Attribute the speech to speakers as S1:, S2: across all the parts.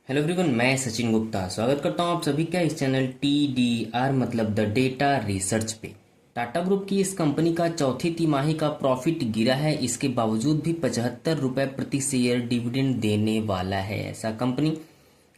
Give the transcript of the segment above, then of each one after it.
S1: Hello everyone, मैं सचिन गुप्ता स्वागत करता हूं आप सभी का इस चैनल TDR मतलब द डेटा रिसर्च पे। टाटा ग्रुप की इस कंपनी का चौथी तिमाही का प्रॉफिट गिरा है, इसके बावजूद भी 75 रुपये प्रति शेयर डिविडेंड देने वाला है। ऐसा कंपनी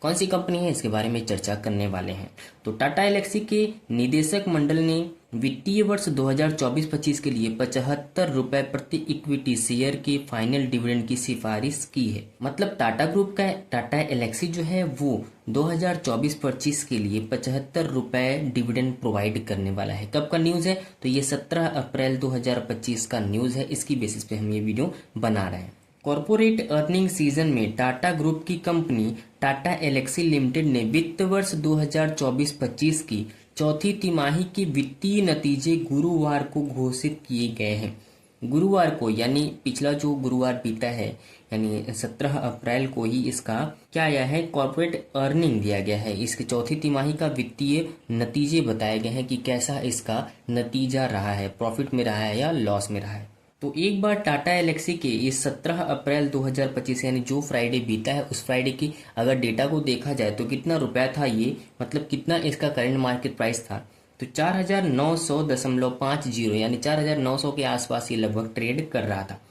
S1: कौन सी कंपनी है, इसके बारे में चर्चा करने वाले हैं। तो टाटा एल्क्सी के निदेशक मंडल ने वित्तीय वर्ष 2024-25 के लिए 75 रुपये प्रति इक्विटी शेयर के फाइनल डिविडेंड की सिफारिश की है। मतलब टाटा ग्रुप का टाटा एल्क्सी जो है वो 2024-25 के लिए 75 रुपये डिविडेंड प्रोवाइड करने वाला है। कब का न्यूज़ है? तो ये 17 अप्रैल 2025 का न्यूज़ है। इसकी बेसिस पे हम ये वीडियो बना रहे हैं। कॉरपोरेट अर्निंग सीजन में टाटा ग्रुप की कंपनी टाटा एल्क्सी लिमिटेड ने वित्त वर्ष 2024-25 की चौथी तिमाही के वित्तीय नतीजे गुरुवार को घोषित किए गए हैं। गुरुवार को यानी पिछला जो गुरुवार बीता है, यानी 17 अप्रैल को ही इसका क्या आया है, कॉर्पोरेट अर्निंग दिया गया है। इसके चौथी तिमाही का वित्तीय नतीजे बताए गए हैं कि कैसा इसका नतीजा रहा है, प्रॉफिट में रहा है या लॉस में रहा है। तो एक बार टाटा एल्क्सी के इस 17 अप्रैल 2025 यानी जो फ्राइडे बीता है उस फ्राइडे की अगर डेटा को देखा जाए तो कितना रुपया था ये, मतलब कितना इसका करंट मार्केट प्राइस था, तो 4900.50 यानी 4900 के आसपास ये लगभग ट्रेड कर रहा था।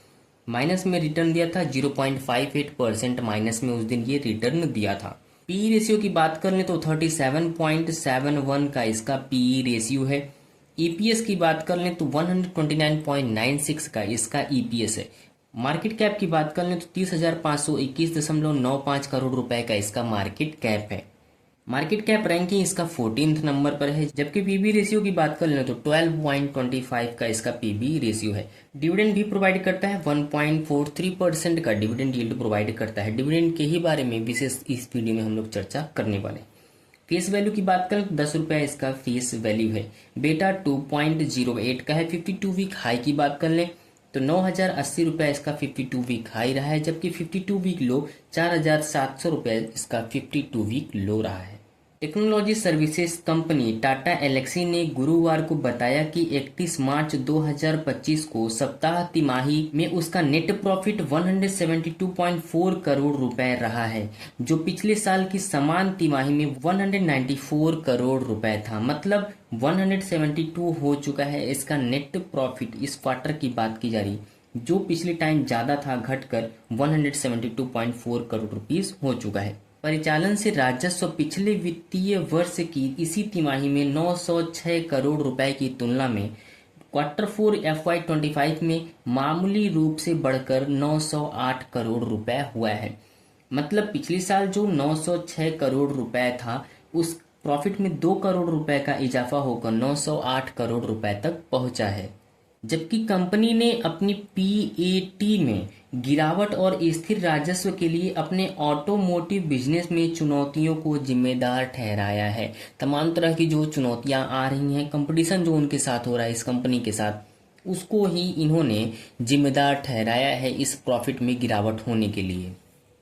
S1: माइनस में रिटर्न दिया था 0.58% माइनस में उस दिन ये रिटर्न दिया था। पी रेशियो की बात कर लें तो 37.71 का इसका पी रेशियो है। ईपीएस की बात कर लें तो 129.96 का इसका ईपीएस है। मार्केट कैप की बात कर लें तो 30,521.95 करोड़ रुपए का इसका मार्केट कैप है। मार्केट कैप रैंकिंग इसका 14th नंबर पर है। जबकि पीबी रेशियो की बात कर लें तो 12.25 का इसका पीबी रेशियो है। डिविडेंड भी प्रोवाइड करता है, 1.43% का डिविडेंड यील्ड प्रोवाइड करता है। डिविडेंड के ही बारे में विशेष इस वीडियो में हम लोग चर्चा करने वाले हैं। फेस वैल्यू की बात करें तो 10 रुपये इसका फेस वैल्यू है। बेटा 2.08 का है। 52 वीक हाई की बात कर लें तो 9,080 रुपये इसका 52 वीक हाई रहा है, जबकि 52 वीक लो 4,700 रुपये इसका 52 वीक लो रहा है। Technology services company Tata Elxsi ने गुरुवार को बताया कि 31 मार्च 2025 को सप्ताह तिमाही में उसका नेट प्रॉफिट 172.4 करोड़ रुपए रहा है, जो पिछले साल की समान तिमाही में 194 करोड़ रुपए था। मतलब 172 हो चुका है इसका नेट प्रॉफिट। इस क्वार्टर की बात की जा रही, जो पिछले टाइम ज्यादा था, घटकर 172.4 करोड़ रुपीस हो चुका है। परिचालन से राजस्व पिछले वित्तीय वर्ष की इसी तिमाही में 906 करोड़ रुपए की तुलना में Q4 FY25 में मामूली रूप से बढ़कर 908 करोड़ रुपए हुआ है। मतलब पिछले साल जो 906 करोड़ रुपए था उस प्रॉफिट में 2 करोड़ रुपए का इजाफा होकर 908 करोड़ रुपए तक पहुंचा है। जबकि कंपनी ने अपनी पीएटी में गिरावट और स्थिर राजस्व के लिए अपने ऑटोमोटिव बिजनेस में चुनौतियों को जिम्मेदार ठहराया है। तमाम तरह की जो चुनौतियां आ रही हैं, कंपटीशन जो उनके साथ हो रहा है इस कंपनी के साथ, उसको ही इन्होंने जिम्मेदार ठहराया है इस प्रॉफिट में गिरावट होने के लिए।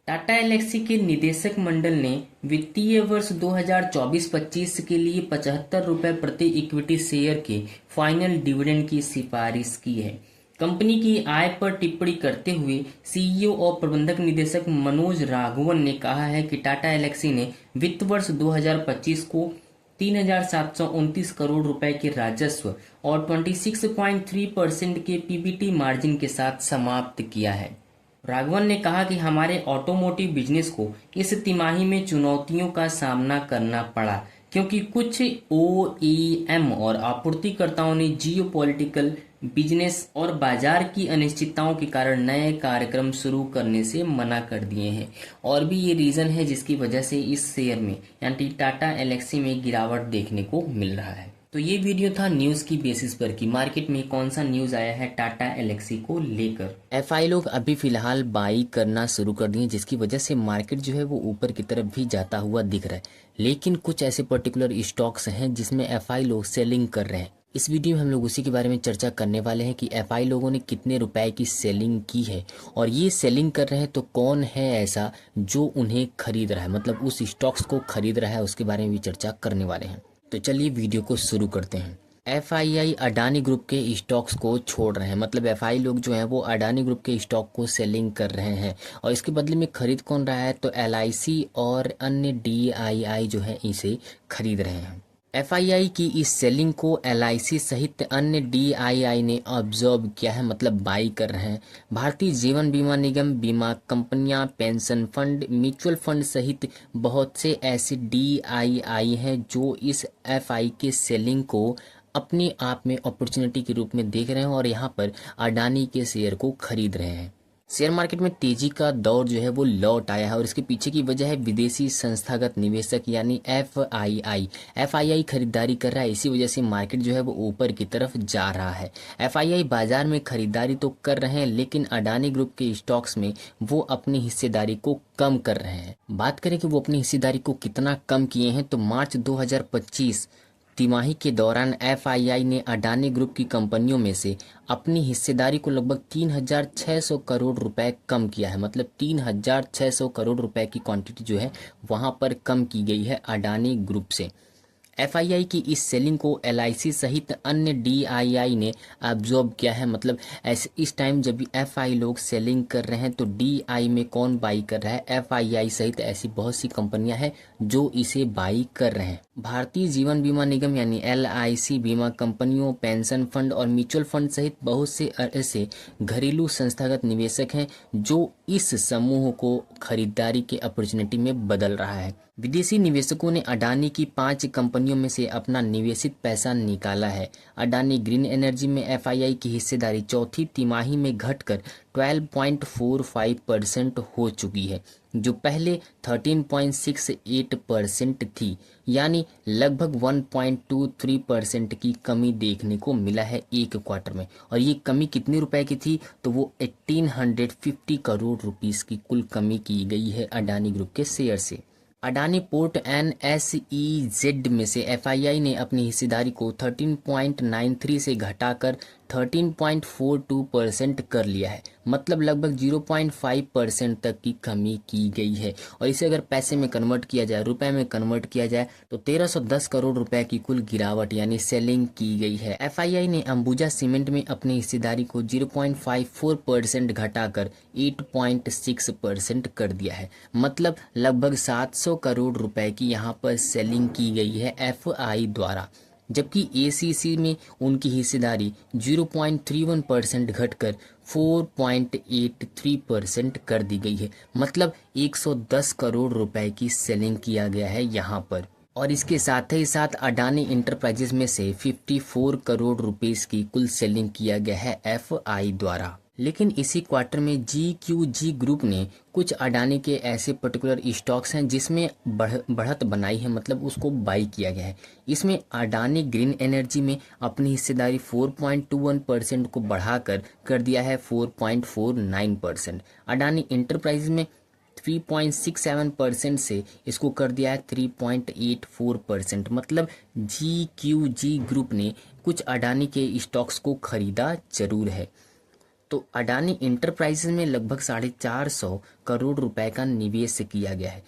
S1: टाटा एल्क्सी के निदेशक मंडल ने वित्तीय वर्ष 2024-25 के लिए 75 रुपये प्रति इक्विटी शेयर के फाइनल डिविडेंड की सिफारिश की है। कंपनी की आय पर टिप्पणी करते हुए सीईओ और प्रबंधक निदेशक मनोज राघवन ने कहा है कि टाटा एल्क्सी ने वित्त वर्ष 2025 को 3,729 करोड़ रुपए के राजस्व और 26.3% के पीबीटी मार्जिन के साथ समाप्त किया है। राघवन ने कहा कि हमारे ऑटोमोटिव बिजनेस को इस तिमाही में चुनौतियों का सामना करना पड़ा, क्योंकि कुछ ओईएम और आपूर्तिकर्ताओं ने जियोपॉलिटिकल, बिजनेस और बाजार की अनिश्चितताओं के कारण नए कार्यक्रम शुरू करने से मना कर दिए हैं। और भी ये रीजन है जिसकी वजह से इस शेयर में यानी टाटा एल्क्सी में गिरावट देखने को मिल रहा है। तो ये वीडियो था न्यूज़ की बेसिस पर कि मार्केट में कौन सा न्यूज़ आया है टाटा एल्क्सी को लेकर। एफआई लोग अभी फिलहाल बाई करना शुरू कर दिए, जिसकी वजह से मार्केट जो है वो ऊपर की तरफ भी जाता हुआ दिख रहा है। लेकिन कुछ ऐसे पर्टिकुलर स्टॉक्स हैं जिसमें एफआई लोग सेलिंग कर रहे हैं। इस वीडियो में हम लोग उसी के बारे में चर्चा करने वाले हैं कि एफआई लोगों ने कितने रुपए की सेलिंग की है, और ये सेलिंग कर रहे हैं तो कौन है ऐसा जो उन्हें खरीद रहा है, मतलब उस स्टॉक्स को खरीद रहा है, उसके बारे में भी चर्चा करने वाले हैं। तो चलिए वीडियो को शुरू करते हैं। एफआईआई अडानी ग्रुप के स्टॉक्स को छोड़ रहे हैं, मतलब एफआई लोग जो हैं वो अडानी ग्रुप के स्टॉक को सेलिंग कर रहे हैं और इसके बदले में खरीद कौन रहा है, तो एलआईसी और अन्य डीआईआई जो है इसे खरीद रहे हैं। एफआईआई की इस सेलिंग को एलआईसी सहित अन्य डीआईआई ने ऑब्जर्व किया है, मतलब बाई कर रहे हैं। भारतीय जीवन बीमा निगम, बीमा कंपनियां, पेंशन फंड, म्यूचुअल फंड सहित बहुत से ऐसे डीआईआई हैं जो इस एफआई के सेलिंग को अपने आप में अपॉर्चुनिटी के रूप में देख रहे हैं और यहाँ पर अडानी के शेयर को खरीद रहे हैं। शेयर मार्केट में तेजी का दौर जो है वो लौट आया है और इसके पीछे की वजह है विदेशी संस्थागत निवेशक यानी एफआईआई खरीदारी कर रहा है। इसी वजह से मार्केट जो है वो ऊपर की तरफ जा रहा है। एफआईआई बाजार में खरीदारी तो कर रहे हैं लेकिन अडानी ग्रुप के स्टॉक्स में वो अपनी हिस्सेदारी को कम कर रहे हैं। बात करें कि वो अपनी हिस्सेदारी को कितना कम किए हैं, तो मार्च 2025 तिमाही के दौरान एफआईआई ने अडानी ग्रुप की कंपनियों में से अपनी हिस्सेदारी को लगभग 3,600 करोड़ रुपए कम किया है, मतलब 3,600 करोड़ रुपए की क्वांटिटी जो है वहां पर कम की गई है अडानी ग्रुप से। एफआईआई की इस सेलिंग को एलआईसी सहित अन्य डीआईआई ने अब्जॉर्ब किया है, मतलब ऐसे इस टाइम जब भी एफआई लोग सेलिंग कर रहे हैं तो डीआई में कौन बाई कर रहा है, एफआईआई सहित ऐसी बहुत सी कंपनियां हैं जो इसे बाई कर रहे हैं। भारतीय जीवन बीमा निगम यानी एलआईसी बीमा कंपनियों, पेंशन फंड और म्यूचुअल फंड सहित बहुत से ऐसे घरेलू संस्थागत निवेशक हैं जो इस समूह को खरीदारी के अपॉर्चुनिटी में बदल रहा है। विदेशी निवेशकों ने अडानी की 5 कंपनियों में से अपना निवेशित पैसा निकाला है। अडानी ग्रीन एनर्जी में एफआईआई की हिस्सेदारी चौथी तिमाही में घटकर 12.45% हो चुकी है, जो पहले 13.68% थी, यानी लगभग 1.23% की कमी देखने को मिला है एक क्वार्टर में। और ये कमी कितने रुपए की थी, तो वो 1850 करोड़ रुपीस की कुल कमी की गई है अडानी ग्रुप के शेयर से। अडानी पोर्ट एंड एसईजेड में से एफआईआई ने अपनी हिस्सेदारी को 13.93 से घटाकर 13.42% कर लिया है, मतलब लगभग 0.5% तक की कमी की गई है। और इसे अगर पैसे में कन्वर्ट किया जाए, रुपए में कन्वर्ट किया जाए, तो 1310 करोड़ रुपए की कुल गिरावट यानी सेलिंग की गई है। एफआईआई ने अंबुजा सीमेंट में अपनी हिस्सेदारी को 0.54% घटाकर 8.6% कर दिया है, मतलब लगभग 700 करोड़ रुपए की यहाँ पर सेलिंग की गई है एफआई द्वारा। जबकि एसीसी में उनकी हिस्सेदारी 0.31% घटकर 4.83% कर दी गई है, मतलब 110 करोड़ रुपए की सेलिंग किया गया है यहाँ पर। और इसके साथ ही साथ अडानी इंटरप्राइजेस में से 54 करोड़ रुपीस की कुल सेलिंग किया गया है एफआई द्वारा। लेकिन इसी क्वार्टर में जीक्यूजी ग्रुप ने कुछ अडानी के ऐसे पर्टिकुलर स्टॉक्स हैं जिसमें बढ़त बनाई है, मतलब उसको बाई किया गया है। इसमें अडानी ग्रीन एनर्जी में अपनी हिस्सेदारी 4.21% को बढ़ाकर कर दिया है 4.49%। अडानी इंटरप्राइज में 3.67% से इसको कर दिया है 3.84%, मतलब जीक्यूजी ग्रुप ने कुछ अडानी के स्टॉक्स को खरीदा जरूर है। तो अडानी इंटरप्राइजेज में लगभग 450 करोड़ रुपए का निवेश किया गया है।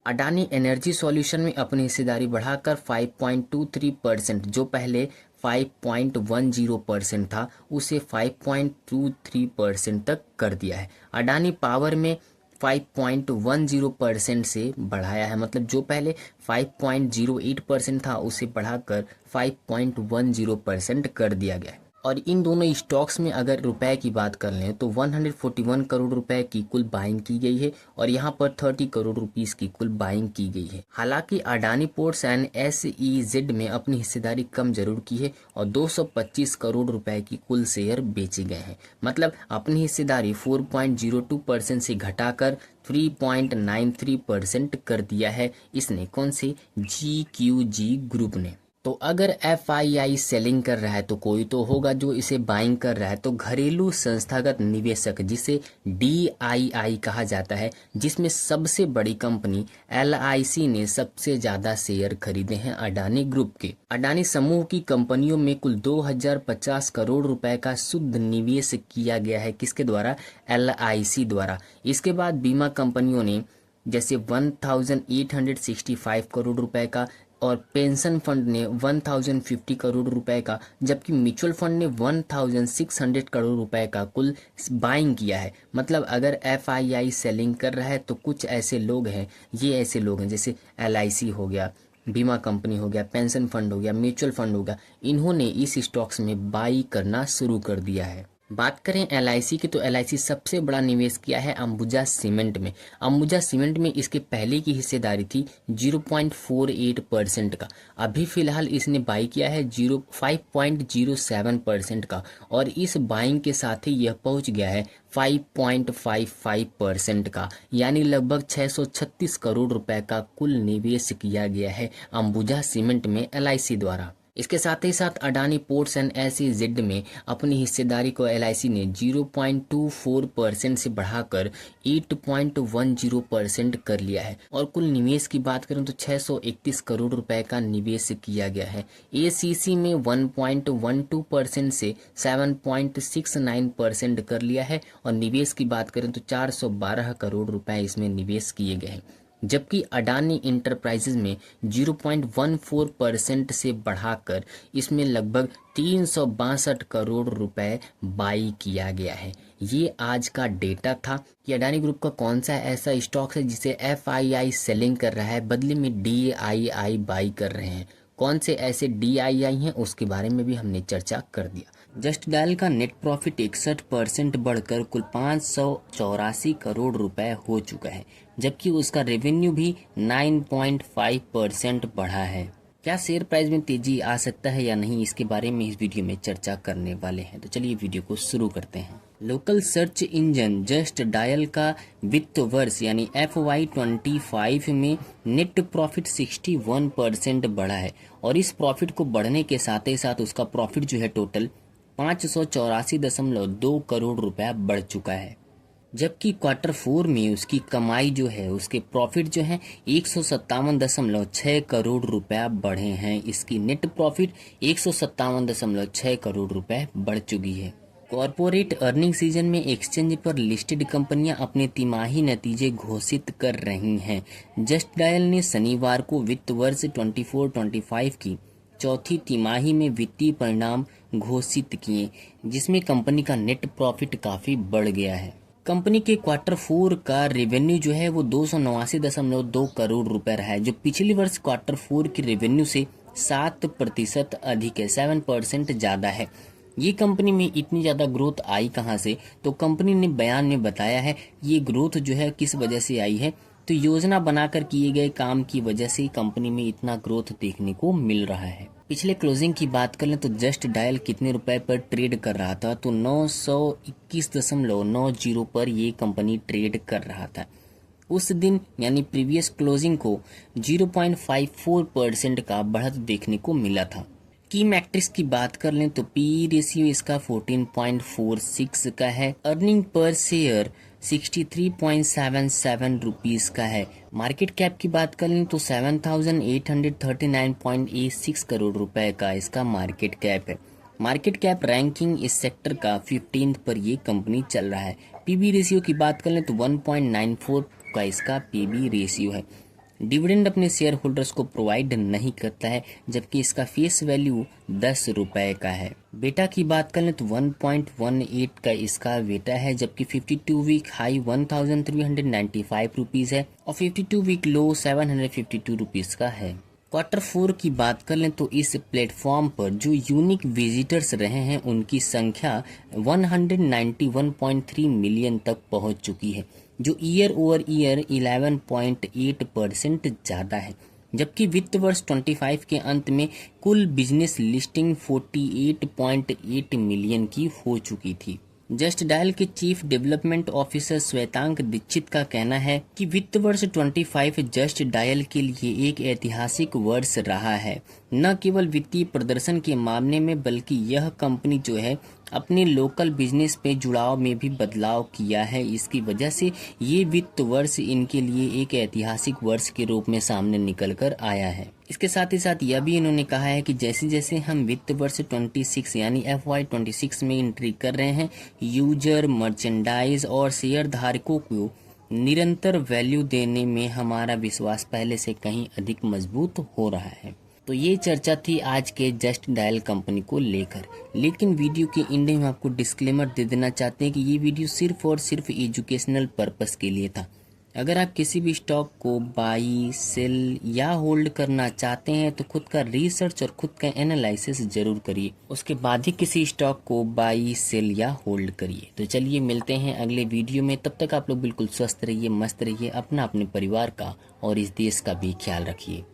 S1: अडानी एनर्जी सॉल्यूशन में अपनी हिस्सेदारी बढ़ाकर 5.23%, जो पहले 5.10% था, उसे 5.23% तक कर दिया है। अडानी पावर में 5.10% से बढ़ाया है, मतलब जो पहले 5.08% था उसे बढ़ाकर 5.10% कर दिया गया है। और इन दोनों स्टॉक्स में अगर रुपए की बात कर लें तो 141 करोड़ रुपए की कुल बाइंग की गई है और यहाँ पर 30 करोड़ रुपीस की कुल बाइंग की गई है। हालांकि अडानी पोर्ट्स एंड एसईजेड में अपनी हिस्सेदारी कम जरूर की है और 225 करोड़ रुपए की कुल शेयर बेचे गए हैं, मतलब अपनी हिस्सेदारी 4.02% से घटाकर 3.93% कर दिया है इसने। कौन से? जीक्यूजी ग्रुप ने। तो अगर एफआईआई सेलिंग कर रहा है तो कोई तो होगा जो इसे बाइंग कर रहा है, तो घरेलू संस्थागत निवेशक जिसे डीआईआई कहा जाता है, जिसमें सबसे बड़ी कंपनी एलआईसी ने सबसे ज्यादा शेयर खरीदे हैं अडानी ग्रुप के। अडानी समूह की कंपनियों में कुल 2050 करोड़ रुपए का शुद्ध निवेश किया गया है, किसके द्वारा? एलआईसी द्वारा। इसके बाद बीमा कंपनियों ने जैसे 1865 करोड़ रुपए का, और पेंशन फंड ने 1050 करोड़ रुपए का, जबकि म्यूचुअल फंड ने 1600 करोड़ रुपए का कुल बाइंग किया है। मतलब अगर एफआईआई सेलिंग कर रहा है तो कुछ ऐसे लोग हैं, ये ऐसे लोग हैं जैसे एलआईसी हो गया, बीमा कंपनी हो गया, पेंशन फंड हो गया, म्यूचुअल फंड हो गया, इन्होंने इस स्टॉक्स में बाई करना शुरू कर दिया है। बात करें एलआईसी की तो एलआईसी सबसे बड़ा निवेश किया है अंबुजा सीमेंट में। अंबुजा सीमेंट में इसके पहले की हिस्सेदारी थी 0.48% का। अभी फिलहाल इसने बाई किया है 5.07% का और इस बाइंग के साथ ही यह पहुंच गया है 5.55% का, यानी लगभग 636 करोड़ रुपए का कुल निवेश किया गया है अंबुजा सीमेंट में एलआईसी द्वारा। इसके साथ ही साथ अडानी पोर्ट्स एंड एसईजेड में अपनी हिस्सेदारी को एलआईसी ने 0.24% से बढ़ाकर 8.10% कर लिया है और कुल निवेश की बात करें तो 631 करोड़ रुपए का निवेश किया गया है। एसीसी में 1.12% से 7.69% कर लिया है और निवेश की बात करें तो 412 करोड़ रुपए इसमें निवेश किए गए हैं। जबकि अडानी इंटरप्राइजेज में 0.14% से बढ़ाकर इसमें लगभग 362 करोड़ रुपए बाई किया गया है। ये आज का डेटा था कि अडानी ग्रुप का कौन सा ऐसा स्टॉक है जिसे एफआईआई सेलिंग कर रहा है, बदले में डीआईआई बाई कर रहे हैं। कौन से ऐसे डीआईआई हैं उसके बारे में भी हमने चर्चा कर दिया। जस्ट डायल का नेट प्रॉफिट 61% बढ़कर कुल 584 करोड़ रुपए हो चुका है, जबकि उसका रेवेन्यू भी 9.5% बढ़ा है। क्या शेयर प्राइस में तेजी आ सकता है या नहीं, इसके बारे में इस वीडियो में चर्चा करने वाले हैं। तो चलिए वीडियो को शुरू करते हैं। Local search engine just dial का वित्त वर्ष यानी FY25 में नेट प्रॉफिट 61% बढ़ा है और इस प्रॉफिट को बढ़ने के साथ ही साथ उसका प्रॉफिट जो है टोटल 584.2 करोड़ रुपया बढ़ चुका है। जबकि क्वार्टर 4 में उसकी कमाई जो है, उसके प्रॉफिट जो है 157.6 करोड़ रुपया बढ़े हैं। इसकी नेट प्रॉफिट 157.6 करोड़ रुपए बढ़ चुकी है। कॉरपोरेट अर्निंग सीजन में एक्सचेंज पर लिस्टेड कंपनियां अपने तिमाही नतीजे घोषित कर रही हैं। जस्ट डायल ने शनिवार को वित्त वर्ष 24-25 की चौथी तिमाही में वित्तीय परिणाम घोषित किए, जिसमें कंपनी का नेट प्रॉफिट काफी बढ़ गया है। कंपनी के क्वार्टर 4 का रेवेन्यू जो है वो 289.2 करोड़ रुपए रहा है, जो पिछले वर्ष क्वार्टर 4 की रेवेन्यू से 7% अधिक है, 7% ज्यादा है। ये कंपनी में इतनी ज्यादा ग्रोथ आई कहां से, तो कंपनी ने बयान में बताया है ये ग्रोथ जो है किस वजह से आई है। तो योजना बनाकर किए गए काम की वजह से कंपनी में इतना ग्रोथ देखने को मिल रहा है। पिछले क्लोजिंग की बात कर लें तो जस्ट डायल कितने रुपए पर ट्रेड कर रहा था, तो 921.90 पर ये कंपनी ट्रेड कर रहा था। उस दिन यानी प्रीवियस क्लोजिंग को 0.54% का बढ़त देखने को मिला था। की मैट्रिक्स की बात कर लें तो पी रेशियो इसका 14.46 का है। अर्निंग पर शेयर 63.77 रुपीस का है। मार्केट कैप की बात कर लें तो 7,839.86 करोड़ रुपए का इसका मार्केट कैप है। मार्केट कैप रैंकिंग इस सेक्टर का 15th पर ये कंपनी चल रहा है। पीबी रेशियो की बात कर लें तो 1.94 का इसका पीबी रेशियो है। डिविडेंड अपने शेयर होल्डर्स को प्रोवाइड नहीं करता है, जबकि इसका फेस वैल्यू 10 रुपए का है। बेटा की बात करें तो 1.18 का इसका बेटा है, जबकि 52 वीक हाई 1395 रुपीस है और 52 वीक लो 752 रुपीस का है। क्वार्टर 4 की बात कर लें तो इस प्लेटफॉर्म पर जो यूनिक विजिटर्स रहे हैं उनकी संख्या 191.3 मिलियन तक पहुंच चुकी है, जो ईयर ओवर ईयर 11.8% ज़्यादा है। जबकि वित्त वर्ष 25 के अंत में कुल बिजनेस लिस्टिंग 48.8 मिलियन की हो चुकी थी। जस्ट डायल के chief development officer Shwetank Dixit का कहना है कि वित्त वर्ष 25 जस्ट डायल के लिए एक ऐतिहासिक वर्ष रहा है, न केवल वित्तीय प्रदर्शन के मामले में बल्कि यह कंपनी जो है अपने लोकल बिजनेस पे जुड़ाव में भी बदलाव किया है। इसकी वजह से ये वित्त वर्ष इनके लिए एक ऐतिहासिक वर्ष के रूप में सामने निकल कर आया है। इसके साथ ही साथ यह भी इन्होंने कहा है कि जैसे जैसे हम वित्त वर्ष 26 यानी FY26 में एंट्री कर रहे हैं, यूजर, मर्चेंडाइज और शेयर धारकों को निरंतर वैल्यू देने में हमारा विश्वास पहले से कहीं अधिक मजबूत हो रहा है। तो ये चर्चा थी आज के जस्ट डायल कंपनी को लेकर। लेकिन वीडियो के एंड में आपको डिस्क्लेमर दे देना चाहते हैं कि ये वीडियो सिर्फ और सिर्फ एजुकेशनल पर्पस के लिए था। अगर आप किसी भी स्टॉक को बाई, सेल या होल्ड करना चाहते हैं तो खुद का रिसर्च और खुद का एनालिसिस जरूर करिए, उसके बाद ही किसी स्टॉक को बाई, सेल या होल्ड करिए। तो चलिए मिलते हैं अगले वीडियो में, तब तक आप लोग बिल्कुल स्वस्थ रहिए, मस्त रहिए, अपना अपने परिवार का और इस देश का भी ख्याल रखिए।